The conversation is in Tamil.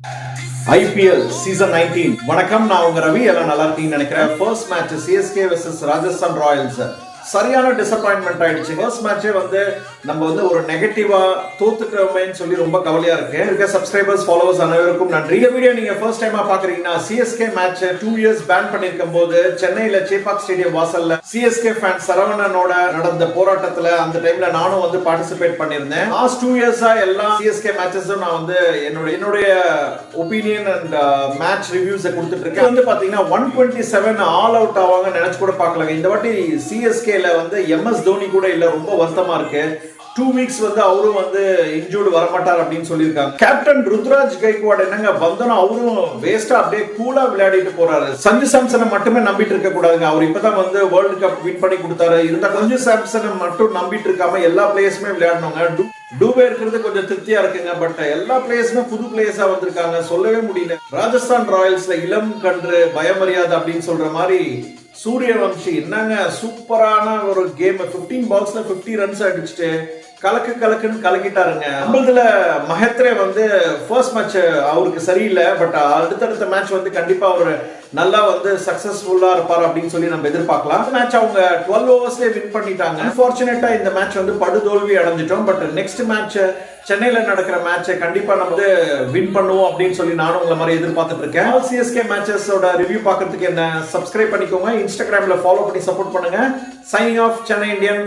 IPL சீசன் 19 வணக்கம், நான் உங்க ரவி. எல்லாம் நல்லா இருக்கீங்கன்னு நினைக்கிறேன். First match CSK vs Rajasthan Royals சரியான டிசப்பாயின்மெண்ட் ஆயிடுச்சு. ஃபர்ஸ்ட் மேட்சே நம்ம ஒரு நெகட்டிவா தோத்துட்டோமேன்னு சொல்லி ரொம்ப கவலையா இருக்கு. இருக்க சப்ஸ்கிரைபர்ஸ் ஃபாலோவர்ஸ் அனைவருக்கும் நன்றி. இந்த வீடியோ நீங்க ஃபர்ஸ்ட் டைமா பாக்குறீங்கன்னா CSK மேட்ச் 2 இயர்ஸ் பேன் பண்ணிருக்கும் போது சென்னையில சேப்பாக் ஸ்டேடியம் வாசல்ல CSK ஃபேன் சரவணனோட நடந்த போராட்டத்துல அந்த டைம்ல நானும் பார்ட்டிசிபேட் பண்ணிருந்தேன். லாஸ்ட் 2 இயர்ஸா எல்லா CSK மேட்சஸும் நான் என்னுடைய ஒப்பீனியன் அண்ட் மேட்ச் ரிவ்யூஸ் கொடுத்துட்டு இருக்கேன். பாத்தீங்கன்னா 127 ஆல் அவுட் ஆவாங்க நினைச்சு கூட பார்க்கல. இந்த வாட்டி CSK MS தோனி கூட இல்ல, ரொம்ப வருத்தமா இருக்கு. 2 வீக்ஸ் அவரும் இன்ஜூர்டு வரமாட்டார் அப்படின்னு சொல்லியிருக்காங்க. கேப்டன் ருத்ராஜ் கைக்வாட் என்னங்க வந்தனா அவரும் வேஸ்டா அப்படியே கூலா விளையாடிட்டு போறாரு. சஞ்சு சாம்சனை மட்டுமே நம்பிட்டு இருக்க கூடாதுங்க. அவர் இப்பதான் வேர்ல்டு கப் வின் பண்ணி கொடுத்தாரு. இருந்தா சஞ்சு சாம்சனை மட்டும் நம்பிட்டு இருக்காம எல்லா பிளேயர்ஸுமே விளையாடணுங்க. டூபே இருக்கிறது கொஞ்சம் திருப்தியா இருக்குங்க. பட் எல்லா பிளேயர்ஸுமே புது பிளேயர்ஸா வந்திருக்காங்க, சொல்லவே முடியல. ராஜஸ்தான் ராயல்ஸ்ல இளம் கன்று பயமரியாதை அப்படின்னு சொல்ற மாதிரி சூரியவம்சி என்னங்க சூப்பரான ஒரு கேம். 15 பால்ஸ்ல 50 ரன்ஸ் அடிச்சுட்டு கலக்குன்னு கலக்கிட்டாருங்க. நம்மளதுல மஹேத்ரே ஃபர்ஸ்ட் மேட்ச் அவருக்கு சரியில்லை. பட் அடுத்தடுத்த மேட்ச் கண்டிப்பா அவர் நல்லா சக்சஸ்ஃபுல்லா இருப்பார் அப்படின்னு சொல்லி நம்ம எதிர்பார்க்கலாம். மேட்ச் அவங்க 12 ஓவர்ஸ்லயே வின் பண்ணிட்டாங்க. அன்பார்ச்சுனேட்டா இந்த மேட்ச் படுதோல்வி அடைஞ்சிட்டோம். பட் நெக்ஸ்ட் மேட்ச் சென்னையில நடக்கிற மேட்சை கண்டிப்பா நம்ம வின் பண்ணுவோம் அப்படின்னு சொல்லி நானும் உங்களை மாதிரி எதிர்பார்த்துட்டு இருக்கேன். CSK மேட்சஸோட ரிவ்யூ பார்க்கறதுக்கு என்ன சப்ஸ்கிரைப் பண்ணிக்கோங்க, இன்ஸ்டாகிராம்ல ஃபாலோ பண்ணி சப்போர்ட் பண்ணுங்க. Signing off, Chennai Indian.